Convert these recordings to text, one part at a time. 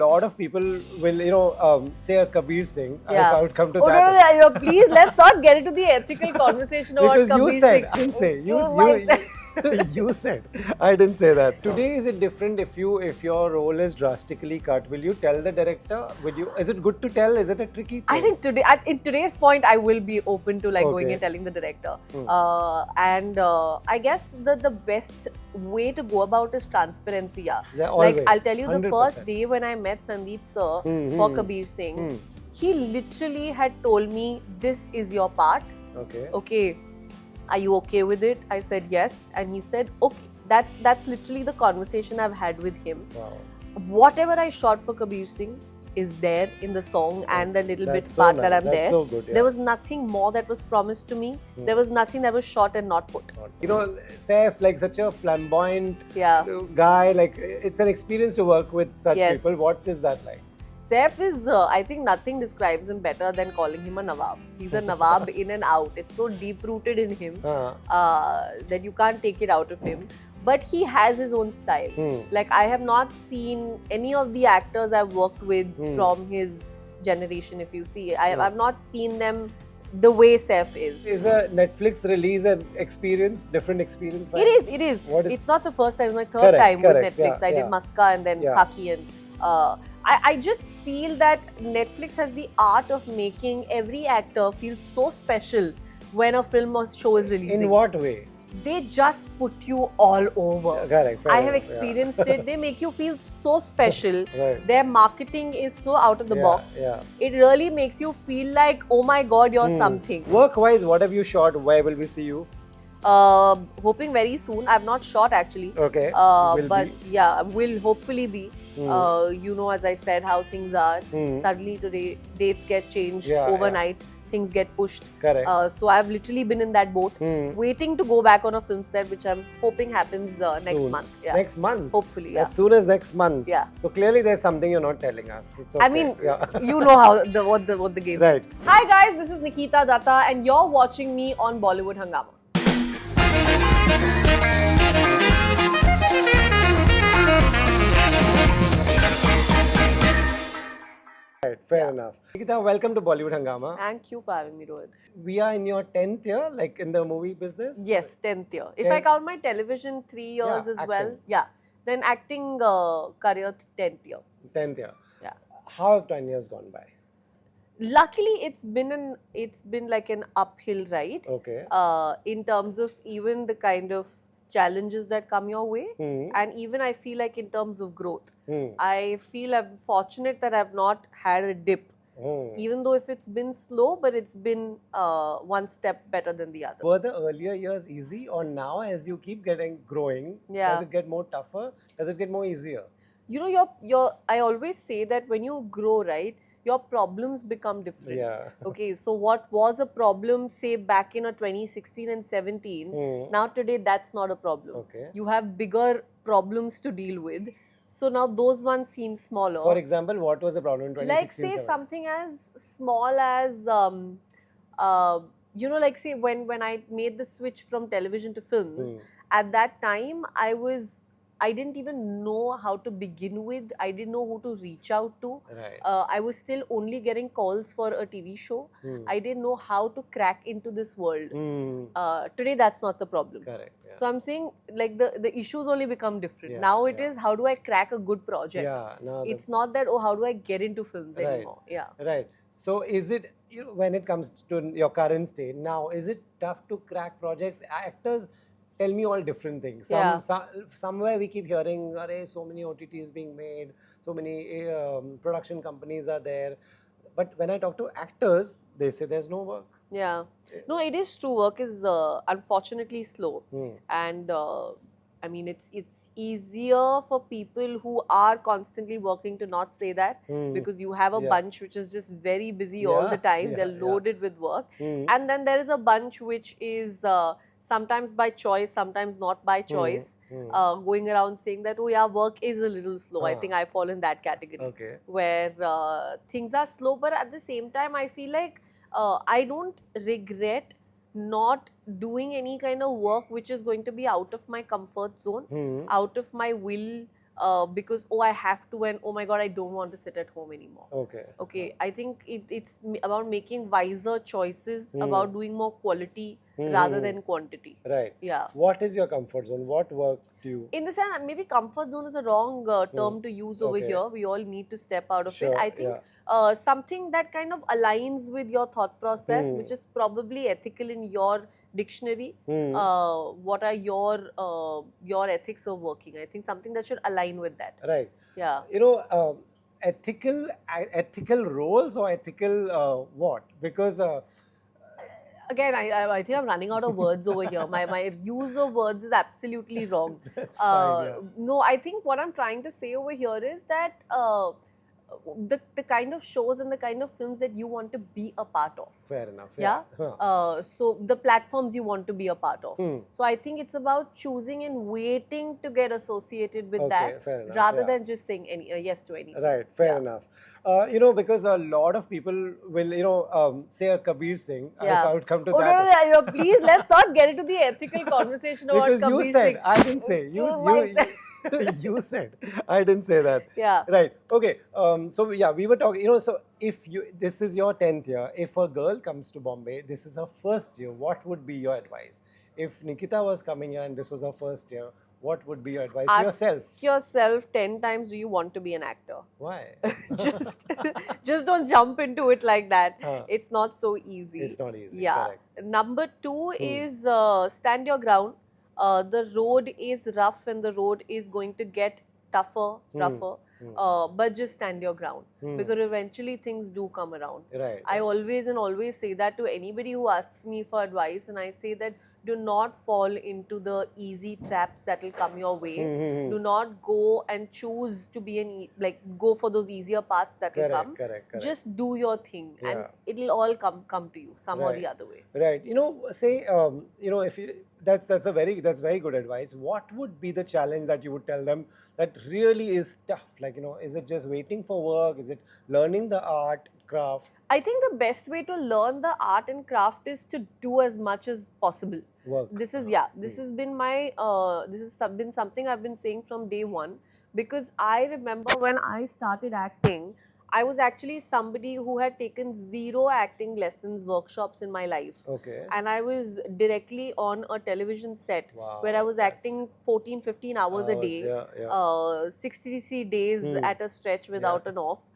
A lot of people will, say a Kabir Singh. Yeah. I would come to Oh, that. no, no, no, please, let's not get into the ethical conversation about Because you Kabir said, Singh. I didn't say. You said. I didn't say that. Today, is it different if your role is drastically cut? Will you tell the director? Is it good to tell? Is it a tricky place? I think in today's point, I will be open to going Okay. and telling the director. I guess the best way to go about is transparency. Yeah. Yeah, Like always. I'll tell you, the 100%. first day when I met Sandeep sir for Kabir Singh, he literally had told me, "This is your part. Okay. Okay, are you okay with it?" I said yes, and he said okay. That's literally the conversation I've had with him. Wow. Whatever I shot for Kabir Singh is there in the song and the little bit That's so part nice. that I'm That's there. so good, yeah. There was nothing more that was promised to me. There was nothing that was shot and not put. Saif, like such a flamboyant Yeah. guy, like it's an experience to work with such Yes. people. What is that like? Saif is, I think nothing describes him better than calling him a Nawab. He's a Nawab in and out. It's so deep rooted in him that you can't take it out of him. But he has his own style. Like, I have not seen any of the actors I've worked with from his generation, if you see. I've not seen them the way Saif is. Is a Netflix release an experience, different experience? It is. What is- It's not the first time. It's my third Correct, time correct, with Netflix. yeah, I did yeah. Maska and then Yeah. Khaki. And I just feel that Netflix has the art of making every actor feel so special when a film or show is releasing. In what way? They just put you all over. Correct. fair I have enough, experienced it. They make you feel so special. Right. Their marketing is so out of the box. Yeah. It really makes you feel like, oh my god, you're something. Work-wise, what have you shot? Where will we see you? Hoping very soon. I've not shot actually. Okay. Will But be. yeah, will hopefully be. As I said, how things are. Suddenly today, dates get changed Yeah, overnight. Things get pushed. Correct. So I've literally been in that boat, waiting to go back on a film set, which I'm hoping happens next Soon. month. Yeah. Next month? Hopefully, yeah. As soon as next month? Yeah. So clearly there's something you're not telling us. It's okay. I mean, yeah. you know how what the game Right. is. Hi guys, this is Nikita Datta, and you're watching me on Bollywood Hungama. Right, fair enough. Nikita, welcome to Bollywood Hangama. Thank you for having me, Rohit. We are in your 10th year, like in the movie business? Yes, 10th year. If I count my television, 3 years Yeah, as well. acting. Yeah. Then acting career, 10th year. 10th year. Yeah. How have 10 years gone by? Luckily, it's been like an uphill ride. Okay. In terms of even the kind of challenges that come your way, and even I feel like in terms of growth. I feel I'm fortunate that I've not had a dip. Even though if it's been slow, but it's been one step better than the other. Were the earlier years easy, or now as you keep growing, Yeah. does it get more tougher? Does it get more easier? You know, I always say that when you grow, right, your problems become different. Yeah. Okay, so what was a problem, say, back in 2016 and 17, now today that's not a problem. Okay. You have bigger problems to deal with. So now those ones seem smaller. For example, what was the problem in 2016? Like say something as small as like say when I made the switch from television to films, at that time I didn't even know how to begin with. I didn't know who to reach out to. Right. I was still only getting calls for a TV show. I didn't know how to crack into this world. Today that's not the problem. Correct. Yeah. So I'm saying like the issues only become different. Yeah, Now it yeah. is how do I crack a good project? Yeah. Now It's not that, oh, how do I get into films Right. anymore? Yeah. Right. So is it, when it comes to your current state now, is it tough to crack projects? Actors tell me all different things. Somewhere we keep hearing, so many OTTs being made, so many production companies are there. But when I talk to actors, they say there's no work. Yeah. No, it is true. Work is unfortunately slow. And I mean, it's easier for people who are constantly working to not say that, because you have a bunch which is just very busy all the time. They're loaded with work. And then there is a bunch which is sometimes by choice, sometimes not by choice, going around saying that, oh yeah, work is a little slow. I think I fall in that category. Okay. Where things are slow, but at the same time, I feel like I don't regret not doing any kind of work which is going to be out of my comfort zone, out of my will because I have to, and oh my God, I don't want to sit at home anymore. Okay, I think it's about making wiser choices, about doing more quality rather than quantity. Right. Yeah. What is your comfort zone? What work do you? In the sense, maybe comfort zone is a wrong term to use over Okay. here. We all need to step out of Sure, it. I think yeah. something that kind of aligns with your thought process, which is probably ethical in your dictionary. What are your ethics of working? I think something that should align with that. Right. Yeah. You know, ethical roles or ethical what? Because Again, I think I'm running out of words over here. My use of words is absolutely wrong. that's fine. Yeah. No, I think what I'm trying to say over here is that the kind of shows and the kind of films that you want to be a part of. Fair enough. Yeah. Huh. So the platforms you want to be a part of. So I think it's about choosing and waiting to get associated with that, fair enough, rather yeah. than just saying yes to anything. Right, fair enough. You know, because a lot of people will, say a Kabir Singh. Yeah. I would come to Oh, that. no, please, let's not get into the ethical conversation about Because Kabir you said, Singh. I didn't say. You said. I didn't say that. Yeah. Right. Okay. So yeah, we were talking. So if this is your 10th year, if a girl comes to Bombay, this is her first year. What would be your advice? If Nikita was coming here and this was her first year, what would be your advice to yourself? Ask yourself 10 times, do you want to be an actor? Why? just don't jump into it like that. Huh. It's not so easy. It's not easy. Yeah. Correct. Number 2 is stand your ground. The road is rough and the road is going to get tougher. But just stand your ground, because eventually things do come around. Right. I always say that to anybody who asks me for advice, and I say that do not fall into the easy traps that will come your way. Do not go and choose to be go for those easier paths that will come. Correct. Just do your thing, and it'll all come to you some or the other way. Right. Say if you, that's very good advice. What would be the challenge that you would tell them that really is tough? Is it just waiting for work? Is it learning the art, craft? I think the best way to learn the art and craft is to do as much as possible. Work. This has been my been something I've been saying from day one, because I remember when I started acting, I was actually somebody who had taken 0 acting lessons, workshops in my life. Okay. And I was directly on a television set where I was acting 14-15 hours a day, 63 days at a stretch without an off.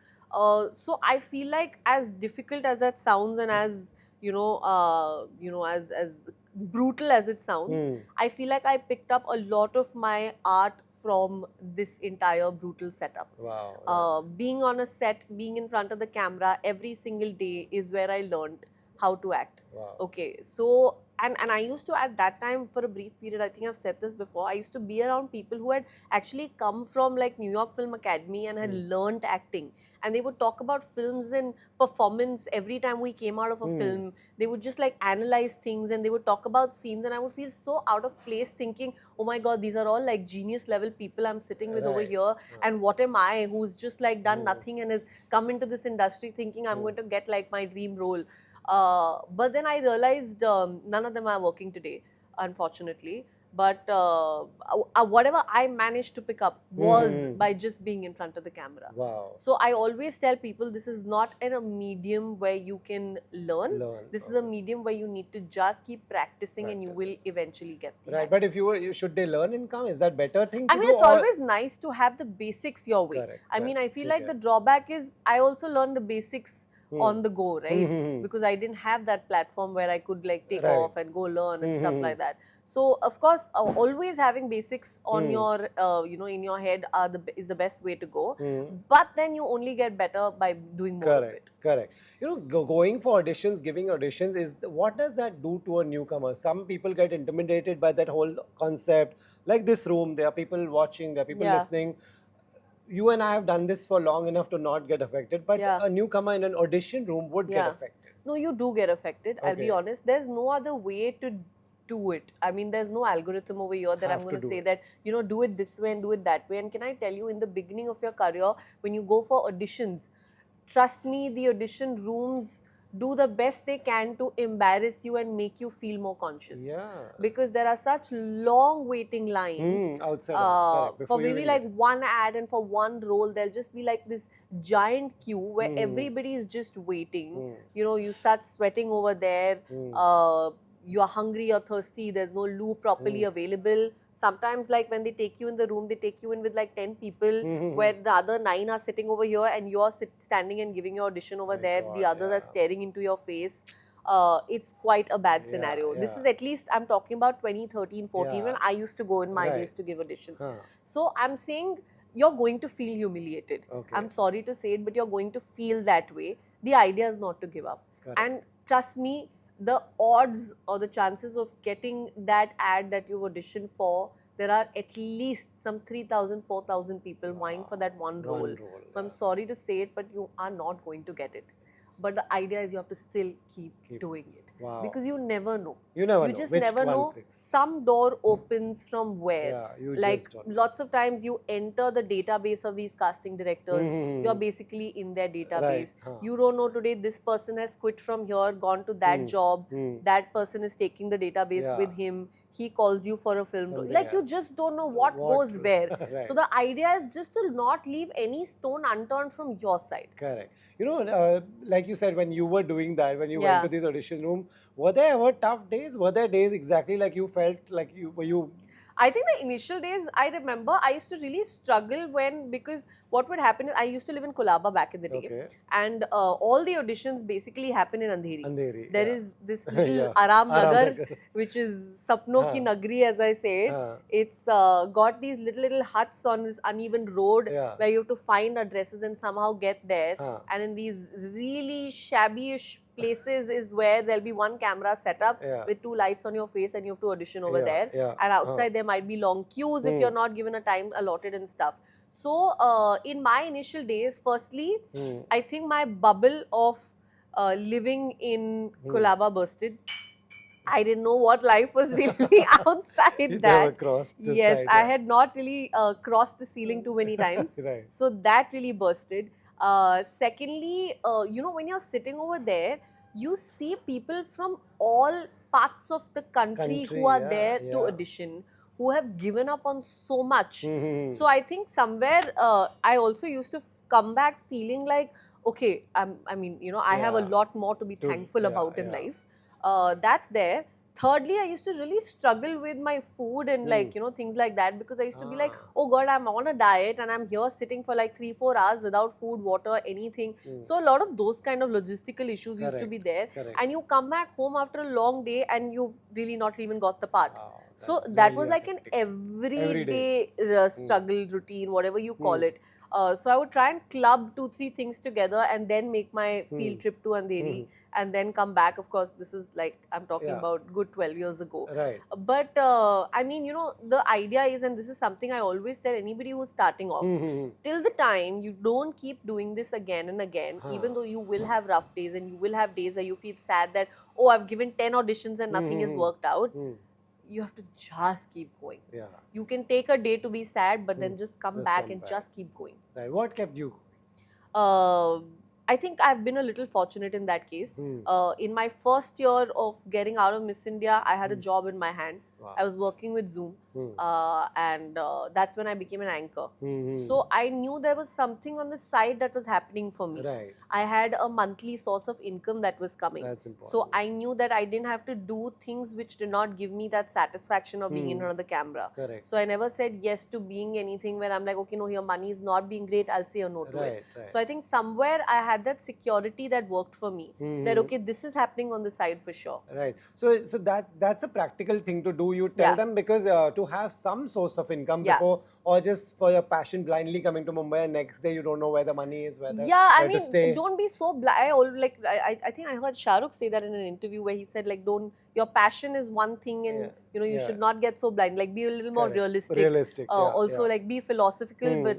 So I feel like, as difficult as that sounds, and as as brutal as it sounds, I feel like I picked up a lot of my art from this entire brutal setup. Wow. Being on a set, being in front of the camera every single day is where I learned how to act. Wow. Okay, so and I used to, at that time, for a brief period, I think I've said this before, I used to be around people who had actually come from New York Film Academy and had learnt acting, and they would talk about films and performance every time we came out of a film. They would just analyze things, and they would talk about scenes, and I would feel so out of place thinking, oh my God, these are all genius level people I'm sitting with over here, and what am I, who's just done nothing and has come into this industry thinking I'm going to get my dream role. But then I realized none of them are working today, unfortunately. But whatever I managed to pick up was by just being in front of the camera. Wow. So I always tell people, this is not a medium where you can learn. This is a medium where you need to just keep practicing and you will eventually get the hang. But if should they learn and come? Is that better thing to do? I mean, it's always nice to have the basics your way. Correct, I mean, I feel like the drawback is I also learned the basics on the go, right? Because I didn't have that platform where I could take off and go learn and stuff like that. So of course, always having basics on your in your head is the best way to go. But then you only get better by doing more of it. Correct. Going for auditions, giving auditions, what does that do to a newcomer? Some people get intimidated by that whole concept. Like this room, there are people watching, there are people listening. You and I have done this for long enough to not get affected, but a newcomer in an audition room would get affected. No, you do get affected. I'll be honest. There's no other way to do it. I mean, there's no algorithm over here that I'm going to say that, do it this way and do it that way. And can I tell you, in the beginning of your career, when you go for auditions, trust me, the audition rooms do the best they can to embarrass you and make you feel more conscious. Yeah. Because there are such long waiting lines Outside house, correct. for Before you maybe even like get- one ad and for one role, there'll just be like this giant queue where Hmm. everybody is just waiting. Hmm. You know, you start sweating over there. You're hungry or thirsty. There's no loo properly available. Sometimes, like when they take you in the room, they take you in with like 10 people, where the other 9 are sitting over here and you're standing and giving your audition over My there. God, The others are yeah. staring into your face. It's quite a bad Yeah, scenario. This yeah. is at least, I'm talking about 2013, 14, Yeah. when I used to go in my Right. days to give auditions. Huh. So I'm saying you're going to feel humiliated. Okay. I'm sorry to say it, but you're going to feel that way. The idea is not to give up. Correct. And trust me, the odds or the chances of getting that ad that you've auditioned for, there are at least some 3,000, 4,000 people vying for that one role. So I'm sorry to say it, but you are not going to get it. But the idea is you have to still keep doing it. Wow. Because you never know. You never know. just Which never one know. clicks. Some door opens from where. Yeah, you Like just don't know. lots of times you enter the database of these casting directors. You're basically in their database. Right. Huh. You don't know today this person has quit from here, gone to that job. That person is taking the database Yeah. with him. He calls you for a film. Something Like you else. just don't know what goes where. Right. So the idea is just to not leave any stone unturned from your side. Correct. You know, like you said, when you were doing that, when you Yeah. went to this audition room, were there ever tough days? Were there days exactly like you felt like you I think the initial days, I remember I used to really struggle because what would happen is I used to live in Colaba back in the day. Okay. And all the auditions basically happen in Andheri. Andheri, There yeah. is this little Yeah. Aram Aram Nagar, Nagar. which is Sapno ki Nagri, as I say it. It's got these little huts on this uneven road Yeah. where you have to find addresses and somehow get there. Huh. And in these really shabby-ish places is where there'll be one camera set up Yeah. with 2 lights on your face and you have to audition over Yeah, there. yeah. And outside there might be long queues if you're not given a time allotted and stuff. So in my initial days, firstly, I think my bubble of living in Colaba bursted. I didn't know what life was really outside You that. never crossed this Yes, side, I yeah. had not really crossed the ceiling too many times. Right. So that really bursted. Secondly, you know, when you're sitting over there, you see people from all parts of the country who are yeah, there to yeah. audition, who have given up on so much. Mhm. So I think somewhere I also used to come back feeling like, okay, I mean, you know, I have a Yeah. lot more to be thankful yeah, about in yeah. life. That's there. Thirdly, I used to really struggle with my food and like, you know, things like that, because I used to be like, oh God, I'm on a diet and I'm here sitting for like 3-4 hours without food, water, anything. So a lot of those kind of logistical issues used to be there. Correct. And you come back home after a long day and you've really not even got the part. Wow, So that's that really was like an hectic. everyday struggle routine, whatever you call it. So I would try and club 2-3 things together and then make my field trip to Andheri and then come back. Of course, this is like, I'm talking Yeah. about good 12 years ago. Right. But I mean, you know, the idea is, and this is something I always tell anybody who's starting off, till the time you don't keep doing this again and again, even though you will have rough days and you will have days where you feel sad that, oh, I've given 10 auditions and nothing has worked out. You have to just keep going. Yeah. You can take a day to be sad, but then just come Just back come and back. just keep going. Right. What kept you I think I've been a little fortunate in that case. In my first year of getting out of Miss India, I had a job in my hand. Wow. I was working with Zoom, and that's when I became an anchor. So I knew there was something on the side that was happening for me. Right. I had a monthly source of income that was coming. That's important. So I knew that I didn't have to do things which did not give me that satisfaction of being in front of the camera. Correct. So I never said yes to being anything where I'm like, okay, no, your money is not being great, I'll say a no to it. Right. So I think somewhere I had that security that worked for me. That okay, this is happening on the side for sure. Right. So that's a practical thing to do. You tell Yeah. them, because to have some source of income Yeah. before, or just for your passion blindly coming to Mumbai and next day you don't know where the money is, where I to stay. mean, don't be so blind. I think I heard Shah Rukh say that in an interview where he said, like, your passion is one thing and, you know, you should not get so blind. Like, be a little more Correct. realistic. Realistic, yeah, Also, yeah. like, be philosophical, but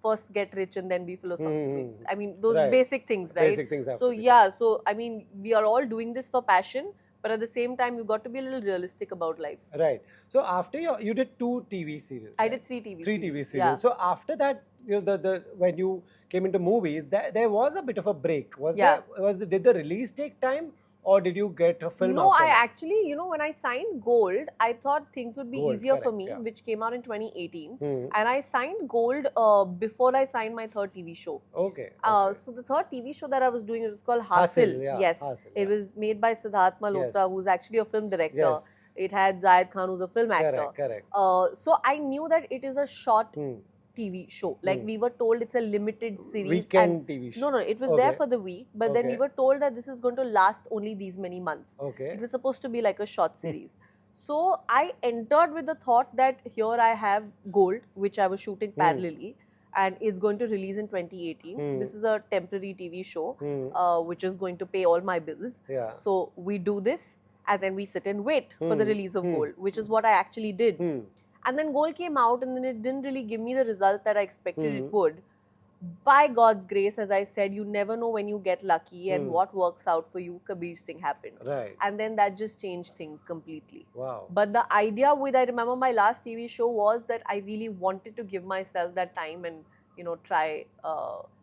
first get rich and then be philosophical. I mean, those Right. basic things, right? Basic things have So, to be yeah, so, I mean, we are all doing this for passion, but at the same time, you got to be a little realistic about life. Right. So after you did 2 TV serials. I right? did 3 TV Three series. TV serials. Yeah. So after that, the when you came into movies, there was a bit of a break. Yeah. Did the release take time, or did you get a film No, after I that? actually, when I signed Gold, I thought things would be Gold, easier for correct, me, yeah. which came out in 2018. Hmm. And I signed Gold before I signed my third TV show. Okay. Okay. So the third TV show that I was doing, it was called Hasil, Hasil. yeah, Yes, Hasil, it yeah. was made by Siddharth Malhotra, Yes. who's actually a film director. Yes. It had Zayed Khan, who's a film actor. Correct. So I knew that it is a short Hmm. TV show. Like Hmm. we were told it's a limited series. Weekend TV show. No, it was there Okay. for the week, but then we Okay. were told that this is going to last only these many months. Okay. It was supposed to be like a short series. So I entered with the thought that here I have Gold, which I was shooting parallelly, and it's going to release in 2018. This is a temporary TV show, which is going to pay all my bills. Yeah. So we do this, and then we sit and wait for the release of Gold, which is what I actually did. And then Gold came out, and then it didn't really give me the result that I expected it would. By God's grace, as I said, you never know when you get lucky and what works out for you. Kabir Singh happened. Right. And then that just changed things completely. Wow. But the idea I remember my last TV show was that I really wanted to give myself that time and, try,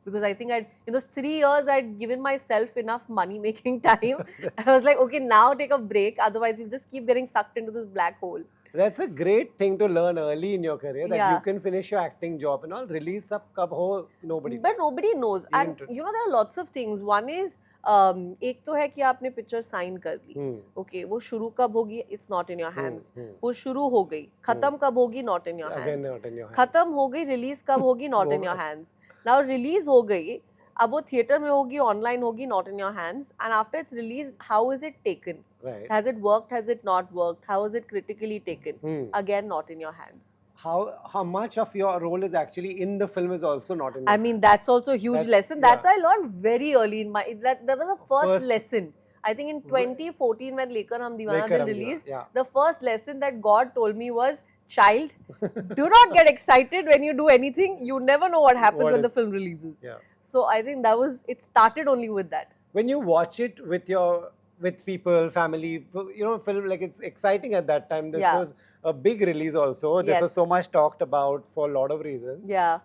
because I think in those 3 years, I'd given myself enough money making time. I was like, okay, now take a break. Otherwise, you just keep getting sucked into this black hole. That's a great thing to learn early in your career, that Yeah. you can finish your acting job and all. Release up kab ho, nobody. But nobody knows. And Even there are lots of things. One is, एक तो है कि आपने picture sign कर ली, okay, वो शुरू कब होगी, it's not in your hands. वो शुरू हो गई, खत्म कब होगी, not in your Again, hands. not in your hands. खत्म हो गई, रिलीज कब होगी, not in your hands. Now release हो गई, अब वो थिएटर में होगी, ऑनलाइन होगी, not in your hands. And after it's release, how is it taken? Right. Has it worked? Has it not worked? How is it critically taken? Again, not in your hands. How much of your role is actually in the film is also not in your I mean, that's also a huge That's- lesson. That I learned very early in my. That was the first First- lesson. I think in 2014 when Lekar Hum Deewana Lekar Hum released, Deewana, yeah. the first lesson that God told me was, child, do not get excited when you do anything. You never know what happens What when the is- film releases. Yeah. So I think it started only with that. When you watch it with people, family, film, like, it's exciting at that time. This Yeah. was a big release also. This Yes. was so much talked about for a lot of reasons. Yeah.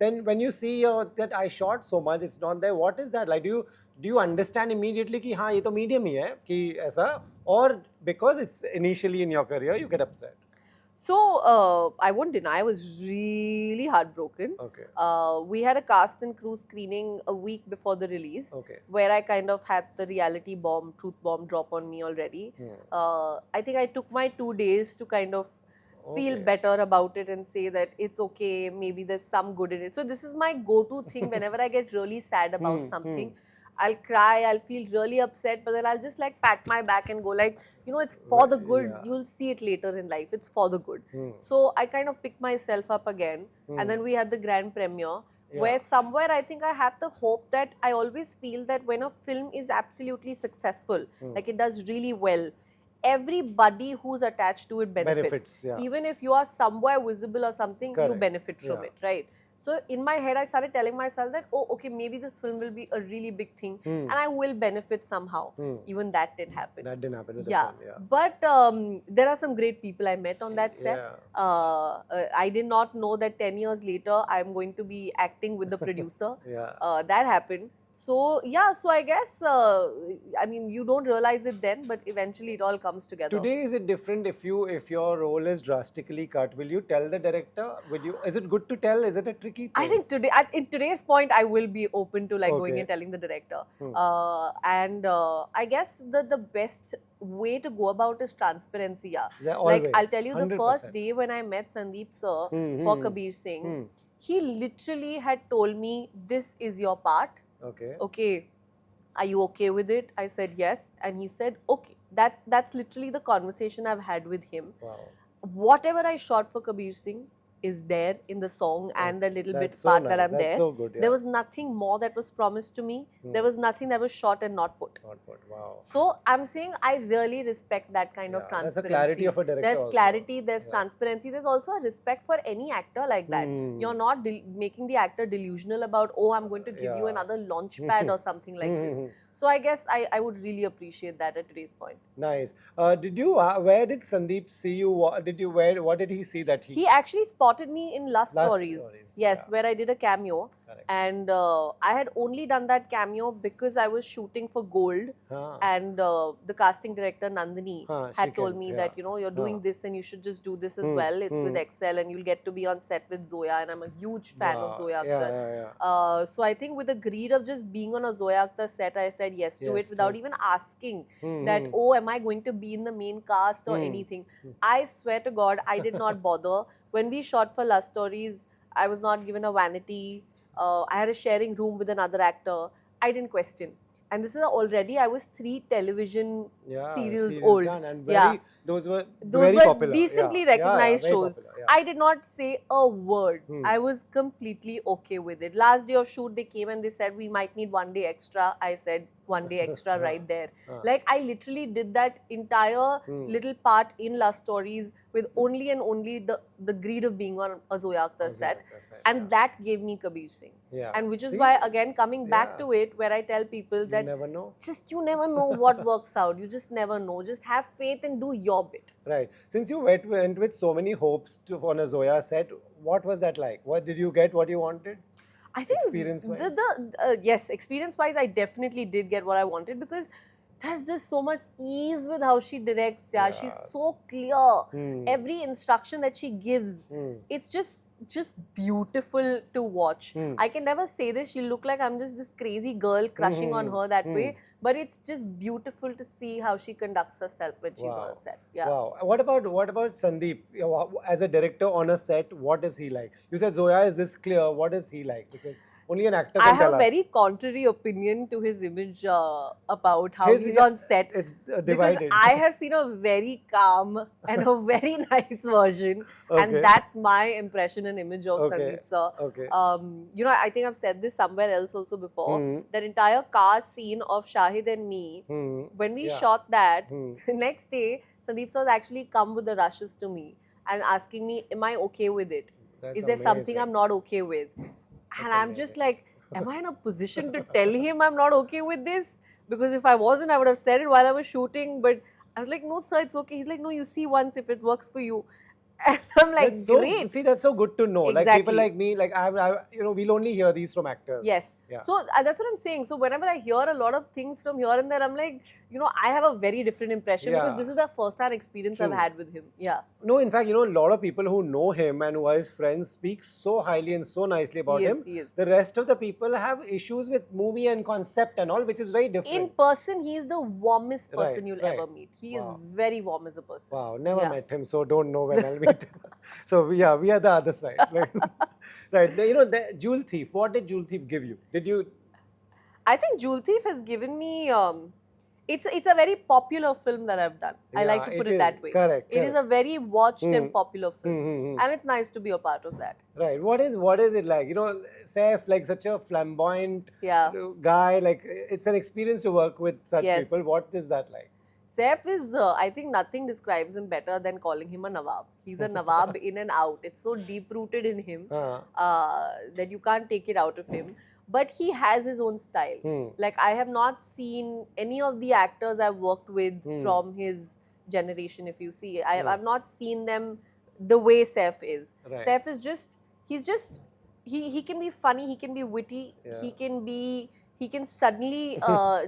Then when you see that I shot so much, it's not there. What is that like? Do you understand immediately कि हाँ ये तो medium ही है कि ऐसा, or because it's initially in your career you get upset? So I won't deny, I was really heartbroken. Okay. We had a cast and crew screening a week before the release, Okay. where I kind of had the reality bomb, truth bomb drop on me already. I think I took my 2 days to kind of feel Okay. better about it and say that it's okay, maybe there's some good in it. So this is my go-to thing whenever I get really sad about something. I'll cry, I'll feel really upset, but then I'll just like pat my back and go like, it's for the good. Yeah. You'll see it later in life. It's for the good. So I kind of picked myself up again, and then we had the grand premiere, where somewhere I think I had the hope that I always feel that when a film is absolutely successful, like it does really well, everybody who's attached to it benefits. yeah. Even if you are somewhere visible or something, you Correct. benefit from Yeah. it, right? So in my head, I started telling myself that, oh, okay, maybe this film will be a really big thing, and I will benefit somehow. Even that didn't happen. That didn't happen with Yeah, the film. Yeah. but there are some great people I met on that set. Yeah. I did not know that 10 years later I'm going to be acting with the producer. Yeah. That happened. So yeah, so I guess I mean, you don't realize it then, but eventually it all comes together. Today, is it different if your role is drastically cut? Will you tell the director? Is it good to tell? Is it a tricky place? I think today, in today's point, I will be open to like going Okay. and telling the director. And I guess the best way to go about is transparency. Yeah. Yeah, Like I'll always, tell you, the 100%. first day when I met Sandeep sir for Kabir Singh, he literally had told me, "This is your part. Okay. Okay, are you okay with it?" I said yes, and he said okay. That's literally the conversation I've had with him. Wow. Whatever I shot for Kabir Singh is there in the song and the little bit That's so part that nice. I'm That's there. so good, yeah. There was nothing more that was promised to me. There was nothing that was shot and not put. Not good. Wow. So I'm saying I really respect that kind of Yeah, that's transparency. a clarity of a director There's also. clarity, there's Yeah. transparency, there's also a respect for any actor like that. You're not making the actor delusional about, oh, I'm going to give you Yeah. another launch pad or something like this. So I guess I would really appreciate that at today's point. Nice. Did you? Where did Sandeep see you? What did he see that he? He actually spotted me in Lust Lust Stories. Stories, Yes, yeah. where I did a cameo. Correct. And I had only done that cameo because I was shooting for Gold. Huh. And the casting director Nandini She had told can- me yeah. that, you know, you're doing this and you should just do this as well. It's with Excel and you'll get to be on set with Zoya, and I'm a huge fan of Wow. Zoya Yeah, Akhtar. yeah. So I think with the greed of just being on a Zoya Akhtar set, I said yes to Yes it without to- even asking that, oh, am I going to be in the main cast or anything. I swear to God, I did not bother. When we shot for Lust Stories, I was not given a vanity. I had a sharing room with another actor. I didn't question. And this is already, I was 3 television Yeah, serials series old. done, and very, those were Those very were popular. decently Yeah, recognized very shows. popular, yeah. I did not say a word. I was completely okay with it. Last day of shoot, they came and they said, we might need 1 day extra. I said, 1 day extra right there. Like, I literally did that entire little part in Lust Stories with only and only the greed of being on a Zoya Akhtar set. And that gave me Kabir Singh. Yeah. And which is See? why, again, coming back Yeah. to it, where I tell people You that never know. just you never know what works out. You just never know. Just have faith and do your bit. Right. Since you went with so many hopes on a Zoya set, what was that like? What did you get? What you wanted? I think Experience-wise? yes, experience-wise, I definitely did get what I wanted because there's just so much ease with how she directs. Yeah, she's so clear. Every instruction that she gives, it's just beautiful to watch. I can never say this. She'll look like I'm just this crazy girl crushing on her that way. But it's just beautiful to see how she conducts herself when she's on a set. Yeah. Wow. What about Sandeep? You know, as a director on a set, what is he like? You said Zoya is this clear. What is he like? Because only an actor can I tell have a us. very contrary opinion to his image about how he's yeah, on set. It's Because divided. I have seen a very calm and a very nice version, Okay. and that's my impression and image of Okay. Sandeep sir. Okay. You know, I think I've said this somewhere else also before. That entire car scene of Shahid and me, when we shot that, the next day Sandeep sir actually come with the rushes to me and asking me, "Am I okay with it? That's Is there something amazing. I'm not okay with?" And I'm just like, am I in a position to tell him I'm not okay with this? Because if I wasn't, I would have said it while I was shooting. But I was like, no, sir, it's okay. He's like, no, you see once if it works for you. And I'm like, That's so, great. see, that's so good to know. Like Exactly. people like me, like you know, we'll only hear these from actors. Yes. Yeah. So that's what I'm saying. So whenever I hear a lot of things from here and there, I'm like, you know, I have a very different impression Yeah. because this is the first-hand experience I've True. had with him. Yeah. No, in fact, you know, a lot of people who know him and who are his friends speak so highly and so nicely about He is, him. he is. The rest of the people have issues with movie and concept and all, which is very different. In person, he's the warmest person Right, you'll right. ever meet. He is Wow. very warm as a person. Wow, never Yeah. met him, so don't know when I'll meet him. So we are the other side. Right. You know, the Jewel Thief. What did Jewel Thief give you? Did you? I think Jewel Thief has given me. It's a very popular film that I've done. I like to Yeah, put it it is. that way. Correct, It is a very watched and popular film, Mm-hmm. and it's nice to be a part of that. Right. What is it like? You know, Saif, like such a flamboyant Yeah. guy. Like it's an experience to work with such Yes. people. What is that like? Saif is, I think nothing describes him better than calling him a Nawab. He's a Nawab in and out. It's so deep rooted in him that you can't take it out of him. But he has his own style. Like, I have not seen any of the actors I've worked with from his generation, if you see. I've not seen them the way Saif is. Right. Saif is just, he can be funny, he can be witty, Yeah. he can suddenly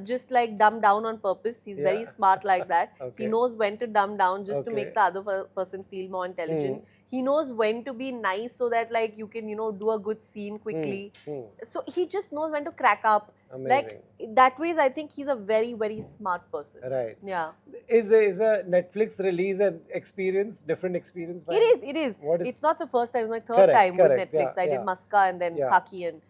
just like dumb down on purpose. He's very Yeah. smart like that. Okay. He knows when to dumb down just to Okay. make the other person feel more intelligent. He knows when to be nice so that like you can, you know, do a good scene quickly. So he just knows when to crack up. Amazing. Like that ways, I think he's a very, very smart person. Right. Yeah. Is a Netflix release an experience, different experience? It is. It is. What is- It's not the first time. It's my third Correct, time correct, with Netflix. yeah, I did yeah. Maska and then Yeah. Khaki. And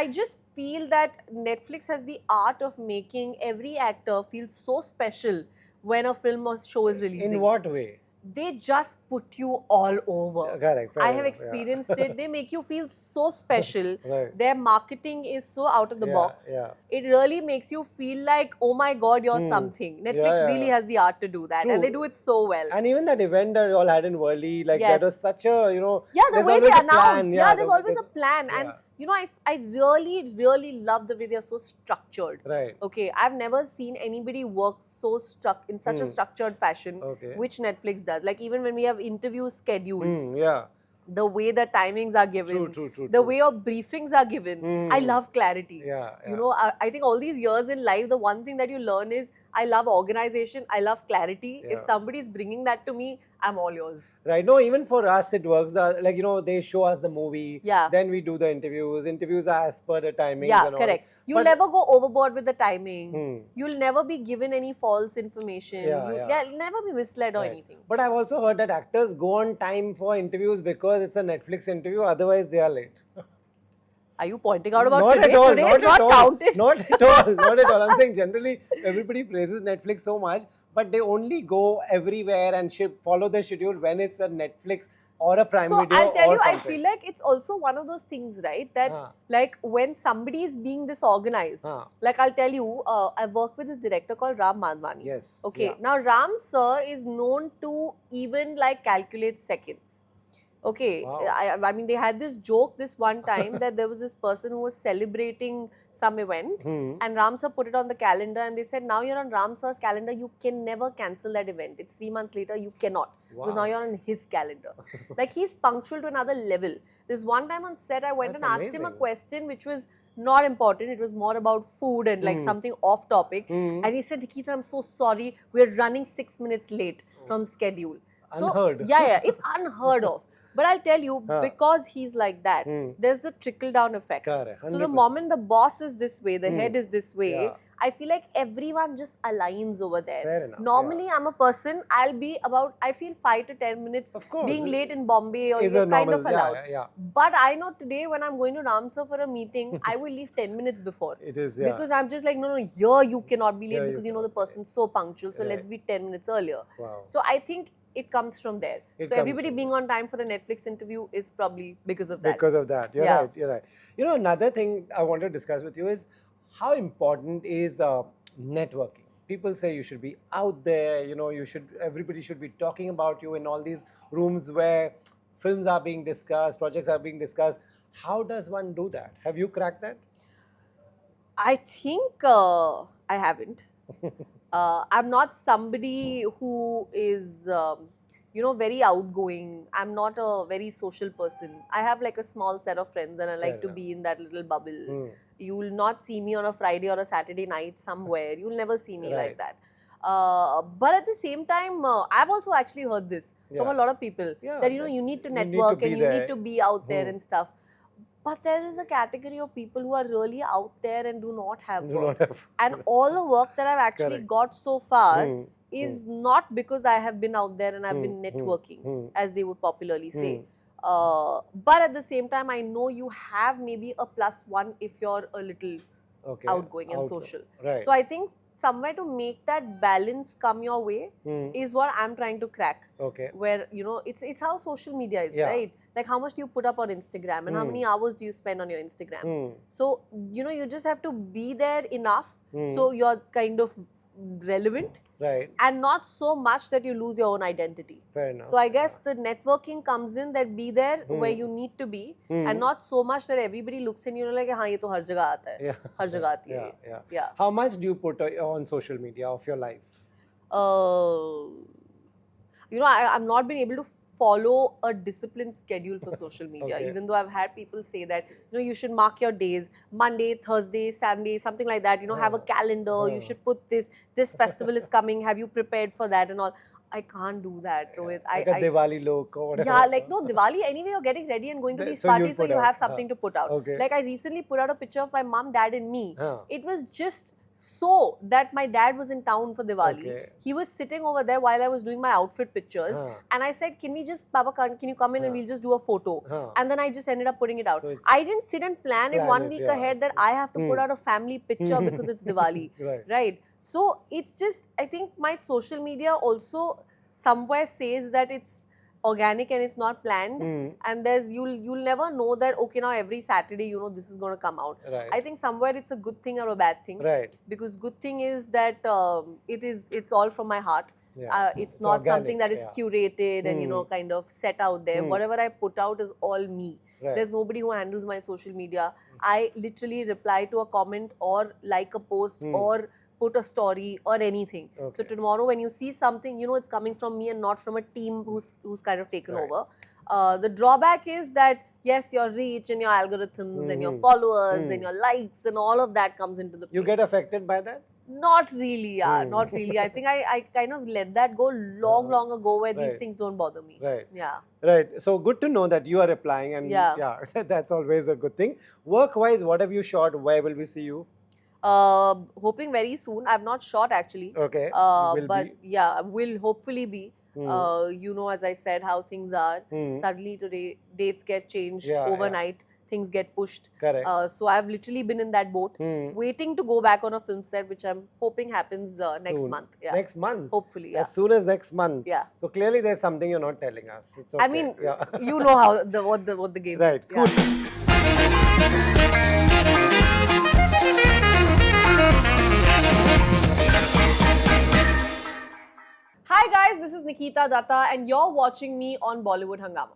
I just feel that Netflix has the art of making every actor feel so special when a film or show is releasing. In what way? They just put you all over. Correct. fair I have enough, experienced it. They make you feel so special. Right. Their marketing is so out of the Yeah, box. yeah. It really makes you feel like, oh my God, you're something. Netflix yeah, really yeah. has the art to do that. True. And they do it so well. And even that event that you all had in Worli, like Yes. that was such a, you know, Yeah, the there's way they always a announce. plan. Yeah, there's always a plan. And yeah. you know, I really, really love the way they are so structured. Right. Okay, I've never seen anybody work so in such a structured fashion, Okay. which Netflix does. Like even when we have interviews scheduled, Yeah. the way the timings are given, True. the way your briefings are given, I love clarity. Yeah. You know, I think all these years in life, the one thing that you learn is I love organization, I love clarity. Yeah. If somebody is bringing that to me, I'm all yours. Right. No, even for us, it works. Like, you know, they show us the movie. Yeah. Then we do the interviews. Interviews are as per the timings. Yeah, and all. correct. You'll But- never go overboard with the timing. Hmm. You'll never be given any false information. Yeah. You'll never be misled or Right. anything. But I've also heard that actors go on time for interviews because it's a Netflix interview. Otherwise, they are late. Are you pointing out about Not today? at all. Today Not is not at all. counted. Not at all. Not at all. I'm saying generally everybody praises Netflix so much, but they only go everywhere and follow the schedule when it's a Netflix or a Prime So Video. I'll tell or you, I something. feel like it's also one of those things, right? That like when somebody is being disorganized, like I'll tell you, I work with this director called Ram Madhvani. Yes. Okay. Yeah. Now Ram sir is known to even like calculate seconds. Okay, Wow. I mean, they had this joke this one time that there was this person who was celebrating some event and Ram sir put it on the calendar and they said, now you're on Ram sir's calendar, you can never cancel that event. It's 3 months later, you cannot. Because now you're on his calendar. Like he's punctual to another level. This one time on set, I went That's and asked him a amazing. question which was not important. It was more about food and like something off topic. And he said, Nikita, I'm so sorry. We're running 6 minutes late from schedule. So, Unheard. Yeah, it's unheard of. But I'll tell you, because he's like that, there's the trickle-down effect. Correct, So the 100%. moment the boss is this way, the head is this way, Yeah. I feel like everyone just aligns over there. Fair enough, Normally, I'm a person, I'll be about, I feel 5 to 10 minutes Of course. being late in Bombay or Is you're a kind normal, of allowed. yeah. But I know today when I'm going to Ramsar for a meeting, I will leave 10 minutes before. It is, yeah. Because I'm just like, no, here you cannot be late Here you because you know the cannot, person's so punctual. So Right. let's be 10 minutes earlier. Wow. So I think it comes from there. It So comes everybody from being on time for a Netflix interview is probably because of that. Because of that. You're Yeah. right. You're right. You know, another thing I want to discuss with you is how important is networking. People say you should be out there, you know, everybody should be talking about you in all these rooms where films are being discussed, projects are being discussed. How does one do that? Have you cracked that? I think I haven't. I'm not somebody who is, very outgoing. I'm not a very social person. I have like a small set of friends and I like to enough. be in that little bubble. You will not see me on a Friday or a Saturday night somewhere. You'll never see me like Right. that. But at the same time, I've also actually heard this from a Yeah. lot of people Yeah, that, you that need to you need to network be and you there. need to be out there and stuff. But there is a category of people who are really out there and do not have Do work. not have. And all the work that I've actually Correct. got so far Hmm. is not because I have been out there and I've been networking, as they would popularly say. But at the same time, I know you have maybe a +1 if you're a little Okay. outgoing and social. Right. So I think somewhere to make that balance come your way is what I'm trying to crack. Okay. Where, it's how social media is, Yeah. right? Like how much do you put up on Instagram and how many hours do you spend on your Instagram? So, you just have to be there enough so you're kind of relevant Right. and not so much that you lose your own identity. Fair enough. So I guess the networking comes in that be there where you need to be and not so much that everybody looks in you like, हाँ ये तो हर जगह आता है, Yeah. हर जगह आती है ये." Yeah. Yeah. How much do you put on social media of your life? I'm not been able to follow a disciplined schedule for social media, Okay. even though I've had people say that, you should mark your days, Monday, Thursday, Sunday, something like that, have a calendar, you should put this festival is coming, have you prepared for that and all. I can't do that, Rohit. Like a Diwali look or whatever. Yeah, like no, Diwali, anyway, you're getting ready and going to these So you'll parties, so put you out, have something to put out. Okay. Like I recently put out a picture of my mom, dad and me. Huh. It was just so that my dad was in town for Diwali. Okay. He was sitting over there while I was doing my outfit pictures. Huh. And I said, Papa, can you come in and we'll just do a photo? Huh. And then I just ended up putting it out. So it's- I didn't sit and plan it Plan 1 it, week yeah. ahead that I have to put out a family picture because it's Diwali. Right. So it's just, I think my social media also somewhere says that it's organic and it's not planned. And you'll never know that, okay, now every Saturday, this is going to come out. Right. I think somewhere it's a good thing or a bad thing. Right. Because good thing is that it's all from my heart. Yeah. It's It's not something that organic, is curated and, kind of set out there. Hmm. Whatever I put out is all me. Right. There's nobody who handles my social media. I literally reply to a comment or like a post or put a story or anything. Okay. So tomorrow when you see something, you know it's coming from me and not from a team who's kind of taken Right. over. The drawback is that yes, your reach and your algorithms and your followers and your likes and all of that comes into the play. You get affected by that? Not really, yeah, not really. I think I kind of let that go long ago where these Right. things don't bother me. Right. Yeah. Right. So good to know that you are replying, and Yeah. that's always a good thing. Work-wise, what have you shot? Where will we see you? Hoping very soon. I've not shot actually. Okay. Will But be. yeah, will hopefully be. You know, as I said, how things are. Suddenly today, dates get changed Yeah, overnight. Things get pushed. Correct. So I've literally been in that boat, waiting to go back on a film set, which I'm hoping happens next Soon. month. Yeah. Next month. Hopefully, yeah. As soon as next month. Yeah. So clearly, there's something you're not telling us. It's okay. I mean, yeah. you know how what the game Right. is. Cool. Yeah. Hi guys, this is Nikita Datta and you're watching me on Bollywood Hungama.